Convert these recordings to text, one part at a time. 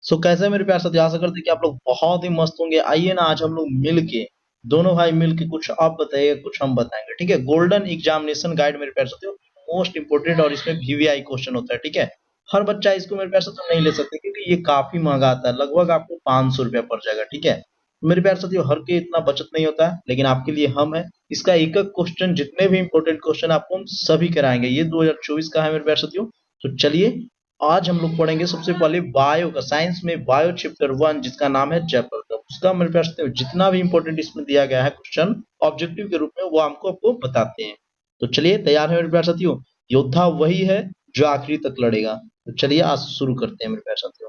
सो कैसे मेरे प्यार साथी, आशा करते हैं कि आप लोग बहुत ही मस्त होंगे। आइए ना, आज हम लोग मिल के, दोनों भाई मिल के, कुछ आप बताइए कुछ हम बताएंगे। ठीक है, गोल्डन एग्जामिनेशन गाइड मेरे प्यार साथियों, मोस्ट इंपोर्टेंट, और इसमें वीवीआई क्वेश्चन होता है। ठीक है, हर बच्चा इसको मेरे प्यार साथियों नहीं ले सकते, क्योंकि ये काफी महंगा आता है, लगभग आपको 500 रुपया पड़ जाएगा। ठीक है, मेरे प्यार साथियों, हर के इतना बचत नहीं होता है, लेकिन आपके लिए हम है। इसका एक एक क्वेश्चन, जितने भी इंपॉर्टेंट क्वेश्चन आपको हम सभी कराएंगे। ये 2024 का है मेरे प्यार साथियों। तो चलिए, आज हम लोग पढ़ेंगे सबसे पहले बायो का, साइंस में बायो चैप्टर 1, जिसका नाम है जयपर का। उसका मेरे पास जितना भी इंपॉर्टेंट इसमें दिया गया है क्वेश्चन ऑब्जेक्टिव के रूप में, वो हमको आपको बताते हैं। तो चलिए, तैयार है मेरे प्यार साथियों। योद्धा वही है जो आखिरी तक लड़ेगा। तो चलिए, आज शुरू करते हैं मेरे प्यार साथियों।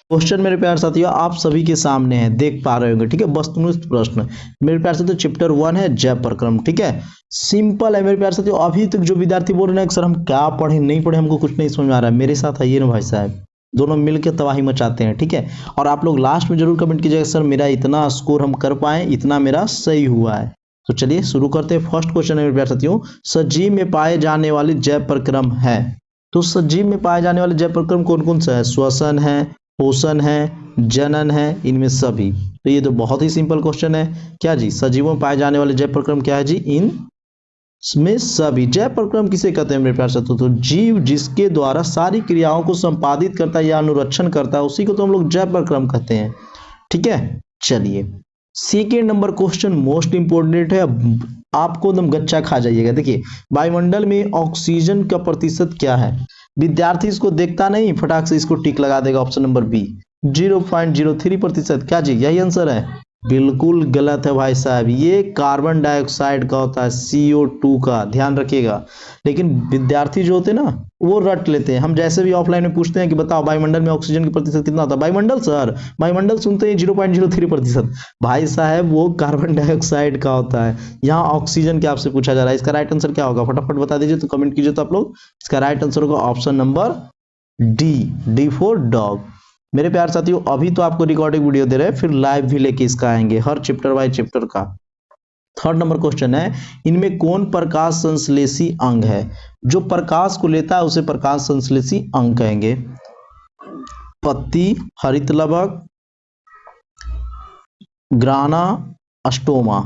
क्वेश्चन मेरे प्यार साथियों आप सभी के सामने है, देख पा रहे होंगे। ठीक है, वस्तुनिष्ठ प्रश्न मेरे प्यार साथियों, चैप्टर 1 है जय प्रक्रम। ठीक है, सिंपल है मेरे प्यार साथियों। अभी तक जो विद्यार्थी बोल रहे हैं कि सर हम क्या पढ़े नहीं पढ़े, हमको कुछ नहीं समझ में आ रहा है, मेरे साथ आइए ना भाई साहब, दोनों मिलकर तबाही मचाते हैं। ठीक है, और आप लोग लास्ट में जरूर कमेंट कीजिएगा सर मेरा इतना स्कोर हम कर पाए, इतना मेरा सही हुआ है। तो चलिए शुरू करते हैं। फर्स्ट क्वेश्चन है मेरे प्यार साथियों, सजीव में पाए जाने वाले जय प्रक्रम है। तो सजीव में पाए जाने वाले जय प्रक्रम कौन कौन सा है? श्वसन है, पोषण है, जनन है, इनमें सभी। तो ये तो बहुत ही सिंपल क्वेश्चन है। क्या जी, सजीवों में पाए जाने वाले जय प्रक्रम क्या है जी? इनमें सभी। जय प्रक्रम किसे कहते हैं मेरे प्यार साथियों? तो जीव जिसके द्वारा सारी क्रियाओं को संपादित करता है या अनुरक्षण करता है, उसी को तो हम लोग जय प्रक्रम कहते हैं। ठीक है, चलिए second number question most important है, आपको एकदम गच्चा खा जाइएगा। देखिए, वायुमंडल में ऑक्सीजन का प्रतिशत क्या है? विद्यार्थी इसको देखता नहीं, फटाक से इसको टिक लगा देगा। Option number B 0.03%। क्या जी, यही आंसर है? बिल्कुल गलत है भाई साहब, ये कार्बन डाइऑक्साइड का होता है, CO2 का, ध्यान रखिएगा। लेकिन विद्यार्थी जो होते हैं ना, वो रट लेते हैं। हम जैसे भी ऑफलाइन में पूछते हैं कि बताओ वायुमंडल में ऑक्सीजन का प्रतिशत कितना होता है, वायुमंडल सर, वायुमंडल सुनते ही 0.03%। भाई साहब वो कार्बन डाइऑक्साइड का होता है, यहाँ ऑक्सीजन के आपसे पूछा जा रहा है। इसका राइट आंसर क्या होगा, फटाफट बता दीजिए, तो कमेंट कीजिए तो आप लोग। इसका राइट आंसर होगा option number D for dog. मेरे प्यार साथियों, अभी तो आपको रिकॉर्डिंग वीडियो दे रहे हैं, फिर लाइव भी लेके इसका आएंगे, हर चैप्टर बाय चैप्टर का। थर्ड नंबर क्वेश्चन है, इनमें कौन प्रकाश संश्लेषी अंग है? जो प्रकाश को लेता है उसे प्रकाश संश्लेषी अंग कहेंगे। पत्ती, हरित लवक, ग्राना, अस्टोमा।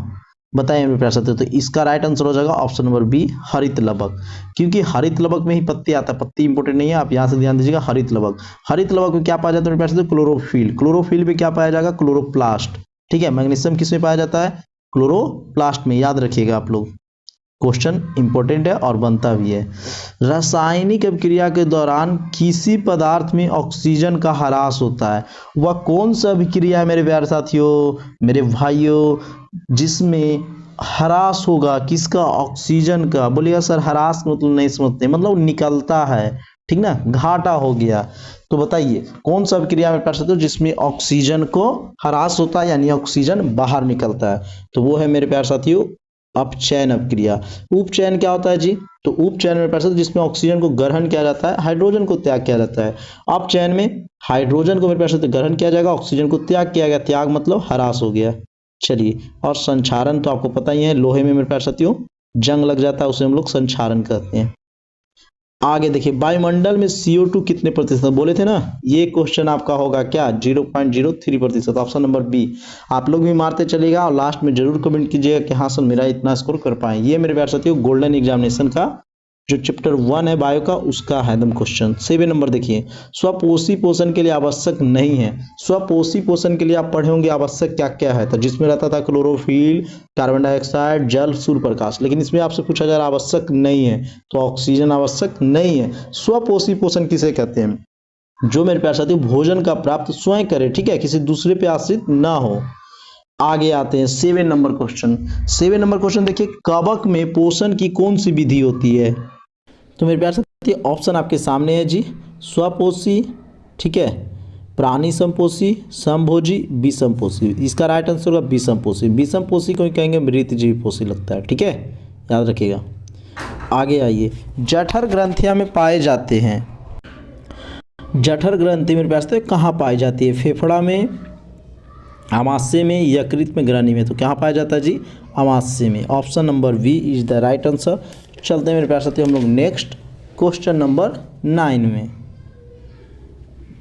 बताइए मेरे प्यार साथियों, तो इसका राइट आंसर हो जाएगा ऑप्शन नंबर बी, हरित लवक। क्योंकि हरित लवक में ही पत्ती आता है, पत्ती इंपोर्टेंट नहीं है, आप यहां से ध्यान दीजिएगा। हरित लवक, हरित लवक में क्या पाया जाता है मेरे प्यार साथियों? क्लोरोफिल। क्लोरोफिल में क्या पाया जाएगा? क्लोरोप्लास्ट। ठीक है, मैग्नीशियम किस में पाया जाता है? क्लोरोप्लास्ट में, याद रखिएगा आप लोग। क्वेश्चन इंपॉर्टेंट है और बनता भी है। रासायनिक अभिक्रिया के दौरान किसी पदार्थ में ऑक्सीजन का ह्रास होता है, वह कौन सा अभिक्रिया है मेरे प्यारे साथियों, मेरे भाइयों, जिसमें ह्रास होगा किसका? ऑक्सीजन का। बोलिएगा सर ह्रास मतलब नहीं समझते, मतलब निकलता है, ठीक ना, घाटा हो गया। तो बताइए कौन सा अभिक्रिया में प्यारे साथियों जिसमें ऑक्सीजन को ह्रास होता है, यानी ऑक्सीजन बाहर निकलता है? तो वो है मेरे प्यारे साथियों अपचयन अभिक्रिया। उपचयन क्या होता है जी? तो उपचयन में पैसा जिसमें ऑक्सीजन को ग्रहण किया जाता है, हाइड्रोजन को त्याग किया जाता है। अपचयन में हाइड्रोजन को मेरे पैसे ग्रहण किया जाएगा, ऑक्सीजन को त्याग किया गया। त्याग मतलब ह्रास हो गया। चलिए, और संक्षारण तो आपको पता ही है, लोहे में मेरे प्यारे साथियों जंग लग जाता है, उसे हम लोग संक्षारण कहते हैं। आगे देखिए, वायुमंडल में CO2 कितने प्रतिशत बोले थे ना, ये क्वेश्चन आपका होगा क्या? 0.03%, ऑप्शन नंबर बी। आप लोग भी मारते चलेगा और लास्ट में जरूर कमेंट कीजिएगा कि हाँ सर मेरा इतना स्कोर कर पाए। ये मेरे प्यारे साथियों गोल्डन एग्जामिनेशन का जो चैप्टर 1 है बायो का, उसका है एकदम क्वेश्चन। 7 नंबर देखिए, स्वपोषी पोषण के लिए आवश्यक नहीं है। स्वपोषी पोषण के लिए आप पढ़े होंगे आवश्यक क्या क्या है, तो जिसमें रहता था क्लोरोफिल, कार्बन डाइऑक्साइड, जल, सूर्य प्रकाश। लेकिन इसमें आपसे पूछा जा रहा आवश्यक नहीं है, तो ऑक्सीजन आवश्यक नहीं है। स्वपोषी पोषण किसे कहते हैं? जो मेरे प्यारे साथियों भोजन का प्राप्त स्वयं करे, ठीक है, किसी दूसरे पे आश्रित ना हो। आगे आते हैं 7 नंबर क्वेश्चन। 7 नंबर क्वेश्चन देखिए, कवक में पोषण की कौन सी विधि होती है? तो मेरे प्यार साथियों ऑप्शन आपके सामने है जी, स्वपोषी, ठीक है, प्राणी संपोषी, समभोजी, विषमपोषी। इसका राइट आंसर होगा विषमपोषी। विषमपोषी को कहेंगे मृतजीवी पोषी लगता है, ठीक है, याद रखिएगा। आगे आइए, जठर ग्रंथियां में पाए जाते हैं। जठर ग्रंथि मेरे प्यार साथियों कहाँ पाई जाती है? फेफड़ा में, आमाशय में, यकृत में, ग्रहणी में। तो कहाँ पाया जाता है जी? आमाशय में। Option number B is the right answer. चलते हैं मेरे प्यार साथियों हम लोग नेक्स्ट क्वेश्चन नंबर 9 में।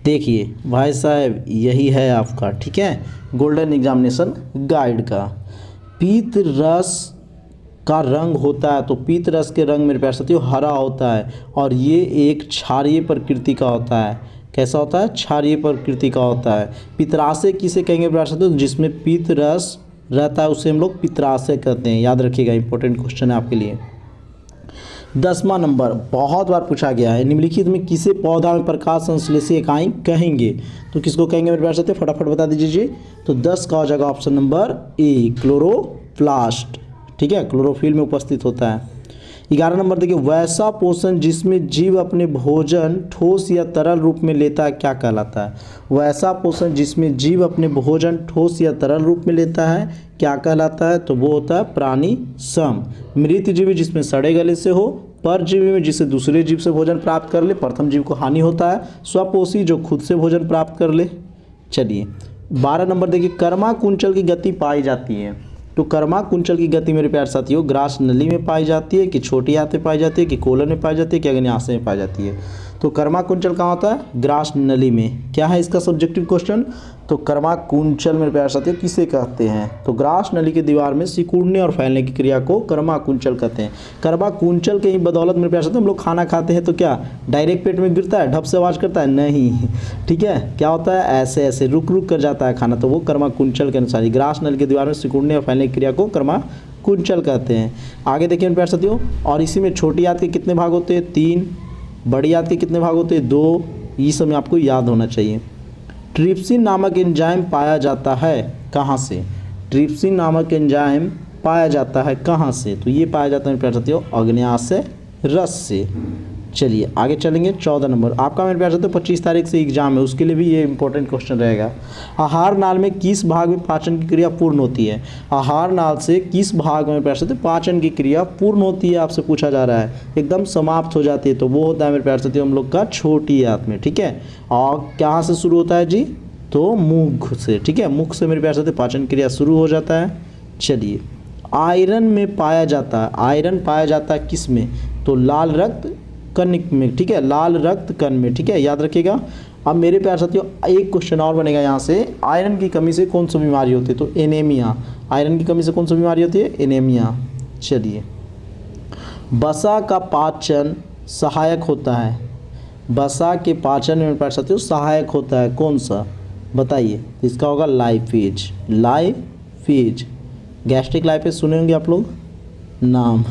देखिए भाई साहब, यही है आपका, ठीक है, गोल्डन एग्जामिनेशन गाइड का। पीत रस का रंग होता है, तो पीत रस के रंग मेरे प्यारे साथियों हरा होता है, और ये एक क्षारीय प्रकृति का होता है। कैसा होता है? क्षारीय प्रकृति का होता है। पित्तराशय किसे कहेंगे प्यारे साथियों? जिसमें पीत रस रहता है उसे हम लोग पित्तराशय कहते हैं। याद रखिएगा, इंपॉर्टेंट क्वेश्चन है आपके लिए। 10वां नंबर बहुत बार पूछा गया है, निम्नलिखित में किसे पौधा में प्रकाश संश्लेषी इकाई कहेंगे? तो किसको कहेंगे मेरे प्यारे साथियों? फटाफट बता दीजिए। तो 10 का हो जाएगा ऑप्शन नंबर ए, क्लोरोप्लास्ट, ठीक है, क्लोरोफिल में उपस्थित होता है। 11 नंबर देखिए, वैसा पोषण जिसमें जीव अपने भोजन ठोस या तरल रूप में लेता है क्या कहलाता है? वैसा पोषण जिसमें जीव अपने भोजन ठोस या तरल रूप में लेता है क्या कहलाता है? तो वो होता है प्राणी सम। मृत जीवी जिसमें सड़े गले से हो, परजीवी में जिसे दूसरे जीव से भोजन प्राप्त कर ले, प्रथम जीव को हानि होता है, स्वपोषी जो खुद से भोजन प्राप्त कर ले। चलिए 12 नंबर देखिए, कर्मा कुंचल की गति पाई जाती है। तो कर्मा कुंचल की गति मेरे प्यारे साथियों ग्रास नली में पाई जाती है कि छोटी आंत में पाई जाती है कि कोलन में पाई जाती है कि अग्न्याशय में पाई जाती है? तो कर्मा कुंचल कहाँ होता है? ग्रास नली में। क्या है इसका सब्जेक्टिव क्वेश्चन? तो कर्मा कुंचल मेरे प्यारे साथियों किसे कहते हैं? तो ग्रास नली की दीवार में सिकुड़ने और फैलने की क्रिया को कर्मा कुंचल कहते हैं। कर्मा कुंचल के ही बदौलत मेरे प्यारे साथियों हम लोग खाना खाते हैं तो क्या डायरेक्ट पेट में गिरता है, ढप से आवाज़ करता है? नहीं, ठीक है, क्या होता है? ऐसे ऐसे रुक रुक कर जाता है खाना, तो वो कर्मा कुंचल के अनुसार ही ग्रास नली की दीवार में सिकुड़ने और फैलने की क्रिया को कर्मा कुंचल कहते हैं। आगे देखिए मेरे प्यारे साथियों, और इसी में छोटी आंत के कितने भाग होते हैं? 3। बड़ी आंत के कितने भाग होते हैं? 2। ये सब में आपको याद होना चाहिए। ट्रिप्सिन नामक एंजाइम पाया जाता है कहाँ से? ट्रिप्सिन नामक एंजाइम पाया जाता है कहाँ से? तो ये पाया जाता है मेरे प्यारे साथियों अग्न्याशय रस से। चलिए आगे चलेंगे। 14 नंबर आपका मेरे प्यारे साथियों 25 तारीख से एग्जाम है, उसके लिए भी ये इंपॉर्टेंट क्वेश्चन रहेगा। आहार नाल में किस भाग में पाचन की क्रिया पूर्ण होती है? आहार नाल से किस भाग में मेरे प्यारे साथियों पाचन की क्रिया पूर्ण होती है? आपसे पूछा जा रहा है, एकदम समाप्त हो जाती है, तो वो होता है मेरे प्यारे साथियों हम लोग का छोटी आंत में, ठीक है। और कहाँ से शुरू होता है जी? तो मुख से, ठीक है, मुख से मेरे प्यारे साथियों पाचन क्रिया शुरू हो जाता है। चलिए आयरन में पाया जाता है, आयरन पाया जाता है किस में? तो लाल रक्त कणिक में, ठीक है, लाल रक्त कण में, ठीक है, याद रखिएगा। अब मेरे प्यारे साथियों एक क्वेश्चन और बनेगा यहाँ से, आयरन की कमी से कौन सी बीमारी होती है? तो एनीमिया। आयरन की कमी से कौन सी बीमारी होती है? एनीमिया। चलिए वसा का पाचन सहायक होता है, वसा के पाचन में मेरे प्यारे साथियों सहायक होता है कौन सा? बताइए। इसका होगा लाइफेज, लाइफेज। गैस्ट्रिक लाइफेज सुने होंगे आप लोग नाम।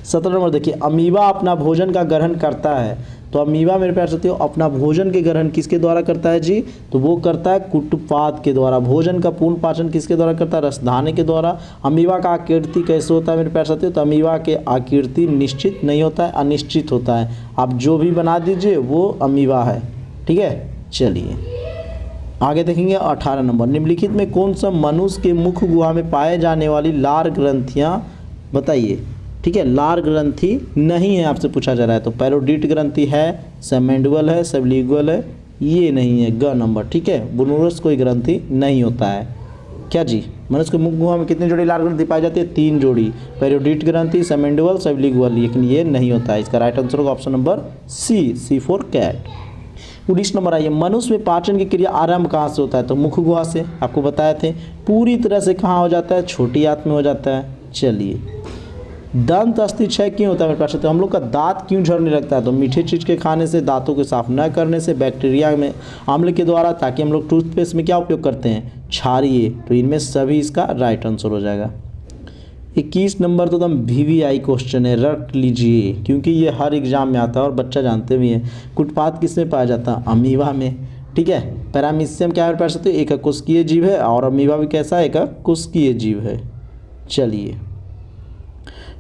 17 नंबर देखिए, अमीबा अपना भोजन का ग्रहण करता है, तो अमीबा मेरे प्यारे साथियों अपना भोजन के ग्रहण किसके द्वारा करता है जी? तो वो करता है कुटुपाद के द्वारा। भोजन का पूर्ण पाचन किसके द्वारा करता है? रसधाने के द्वारा। अमीबा का आकृति कैसे होता है मेरे प्यारे साथियों? तो अमीबा के आकृति निश्चित नहीं होता है, अनिश्चित होता है। आप जो भी बना दीजिए वो अमीबा है, ठीक है। चलिए आगे देखेंगे 18 नंबर, निम्नलिखित में कौन सा मनुष्य के मुख गुहा में पाए जाने वाली लार ग्रंथियाँ बताइए, ठीक है। लार ग्रंथि नहीं है आपसे पूछा जा रहा है, तो पैरोडिट ग्रंथि है, सबमेंडुअल है, सबलिंगुअल है, ये नहीं है ग नंबर, ठीक है। बुनुरस कोई ग्रंथि नहीं होता है। क्या जी? मनुष्य के मुख गुहा में कितनी जोड़ी लार ग्रंथि पाई जाती है? 3 जोड़ी, पैरोडिट ग्रंथि, सबमेंडुअल, सबलिंगुअल, लेकिन ये नहीं होता है। इसका राइट आंसर होगा option number C for cat. 19 नंबर आइए, मनुष्य में पाचन की क्रिया आरंभ कहाँ से होता है? तो मुख गुहा से, आपको बताए थे। पूरी तरह से कहाँ हो जाता है? छोटी आंत में हो जाता है। चलिए दंत अस्थि क्षय क्यों होता है मेरे पास? तो हम लोग का दांत क्यों झड़ने लगता है? तो मीठे चीज़ के खाने से, दांतों को साफ न करने से, बैक्टीरिया में अम्ल के द्वारा, ताकि हम लोग टूथपेस्ट में क्या उपयोग करते हैं? क्षारीय। तो इनमें सभी इसका राइट आंसर हो जाएगा। 21 नंबर तो एकदम VVI क्वेश्चन है, रट लीजिए, क्योंकि ये हर एग्जाम में आता है और बच्चा जानते भी हैं। कुटपाद किस में पाया जाता है? अमीबा में, ठीक है। पैरामीशियम क्या है? सकते एक कोशिकीय जीव है, और अमीबा भी कैसा है? एक कोशिकीय जीव है। चलिए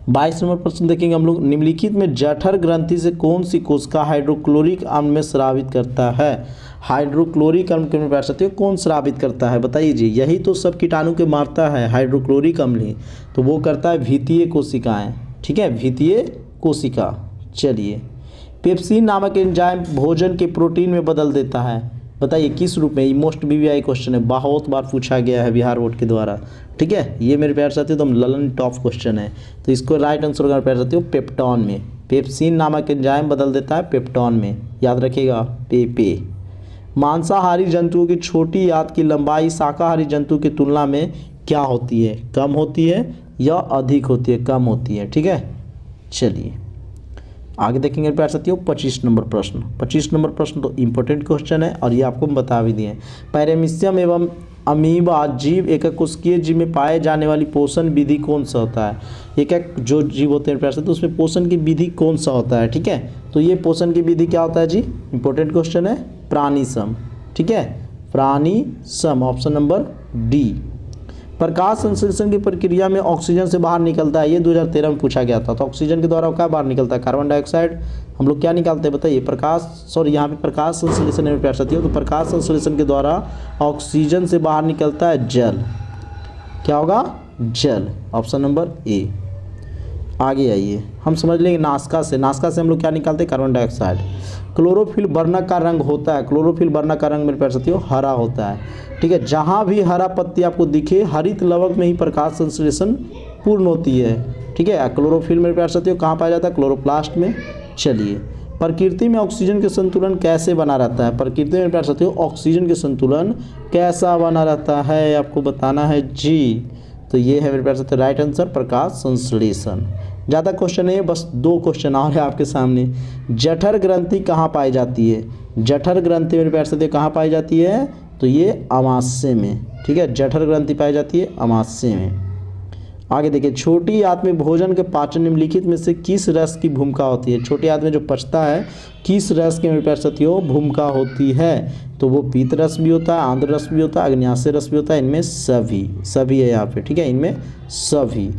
22 नंबर प्रश्न देखेंगे हम लोग, निम्नलिखित में जठर ग्रंथि से कौन सी कोशिका हाइड्रोक्लोरिक अम्ल में स्रावित करता है? हाइड्रोक्लोरिक अम्ल के में सकते हो कौन स्रावित करता है? बताइए जी। यही तो सब कीटाणु के मारता है, हाइड्रोक्लोरिक अम्ल ही, तो वो करता है भीतीय कोशिकाएं, ठीक है, भीतीय कोशिका। चलिए पेप्सिन नामक एंजाइम भोजन के प्रोटीन में बदल देता है, बताइए किस रूप में? मोस्ट VVI क्वेश्चन है, बहुत बार पूछा गया है बिहार बोर्ड के द्वारा, ठीक है। ये मेरे प्यारे साथियों एकदम ललन टॉप क्वेश्चन है, तो इसको राइट आंसर होगा प्यारे साथियों पेप्टॉन में। पेप्सिन नामक एंजाइम बदल देता है पेप्टॉन में, याद रखिएगा। पे मांसाहारी जंतुओं की छोटी आंत की लंबाई शाकाहारी जंतु की तुलना में क्या होती है? कम होती है या अधिक होती है? कम होती है। ठीक है, चलिए आगे देखेंगे प्यारे साथियों 25 नंबर प्रश्न। 25 नंबर प्रश्न तो इम्पोर्टेंट क्वेश्चन है और ये आपको हम बता भी दिए। पैरामीशियम एवं अमीबा जीव एकक कोशिकीय जीव में पाए जाने वाली पोषण विधि कौन सा होता है? एकक जो जीव होते हैं प्यारे साथियों उसमें पोषण की विधि कौन सा होता है? ठीक है, तो ये पोषण की विधि क्या होता है जी? इंपॉर्टेंट क्वेश्चन है, प्राणीसम। ठीक है, प्राणीसम, ऑप्शन नंबर डी। प्रकाश संश्लेषण की प्रक्रिया में ऑक्सीजन से बाहर निकलता है, ये 2013 में पूछा गया था। तो ऑक्सीजन के द्वारा क्या बाहर निकलता है? Carbon dioxide. हम लोग क्या निकालते हैं बताइए? यहाँ पे प्रकाश संश्लेषण में प्यार साथियों, तो प्रकाश संश्लेषण के द्वारा ऑक्सीजन से बाहर निकलता है जल। क्या होगा? जल, ऑप्शन नंबर ए। आगे आइए, हम समझ लेंगे नासिका से। नासिका से हम लोग क्या निकालते हैं? Carbon dioxide. क्लोरोफिल वर्णक का रंग होता है, क्लोरोफिल वर्णक का रंग मेरे प्यारे साथियों हरा होता है। ठीक है, जहाँ भी हरा पत्ती आपको दिखे हरित लवक में ही प्रकाश संश्लेषण पूर्ण होती है। ठीक है, क्लोरोफिल मेरे प्यारे साथियों कहाँ पाया जाता है? क्लोरोप्लास्ट में। चलिए, प्रकृति में ऑक्सीजन के संतुलन कैसे बना रहता है? प्रकृति में प्यारे साथियों ऑक्सीजन के संतुलन कैसा बना रहता है आपको बताना है जी। तो ये है मेरे प्यारे साथियों राइट आंसर, प्रकाश संश्लेषण। ज़्यादा क्वेश्चन नहीं है, बस 2 क्वेश्चन और है आपके सामने। जठर ग्रंथि कहाँ पाई जाती है? जठर ग्रंथि मेरे प्यारे साथियों कहाँ पाई जाती है? तो ये अमाशय में। ठीक है, जठर ग्रंथि पाई जाती है अमाशय में। आगे देखिए, छोटी आंत में भोजन के पाचन निम्नलिखित में से किस रस की भूमिका होती है? छोटी आंत में जो पचता है किस रस की मेरे प्यारे साथियों भूमिका होती है? तो वो पीत रस भी होता है, आंध्र रस भी होता है, अग्न्याशय रस भी होता है। इनमें सभी है यहाँ पे। ठीक है, इनमें सभी।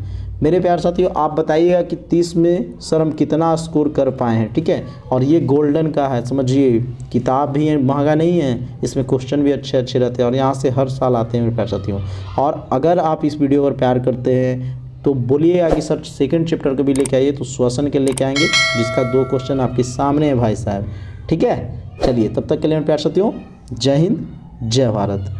मेरे प्यारे साथियों आप बताइएगा कि 30 में सर हम कितना स्कोर कर पाए हैं। ठीक है, और ये गोल्डन का है, समझिए किताब भी है, महंगा नहीं है, इसमें क्वेश्चन भी अच्छे अच्छे रहते हैं और यहाँ से हर साल आते हैं मेरे प्यारे साथियों। और अगर आप इस वीडियो पर प्यार करते हैं तो बोलिएगा कि सर सेकंड चैप्टर को भी लेके आइए, तो श्वसन के लेके आएंगे जिसका 2 क्वेश्चन आपके सामने है भाई साहब। ठीक है, चलिए तब तक के लिए मेरे प्यारे साथियों जय हिंद जय भारत।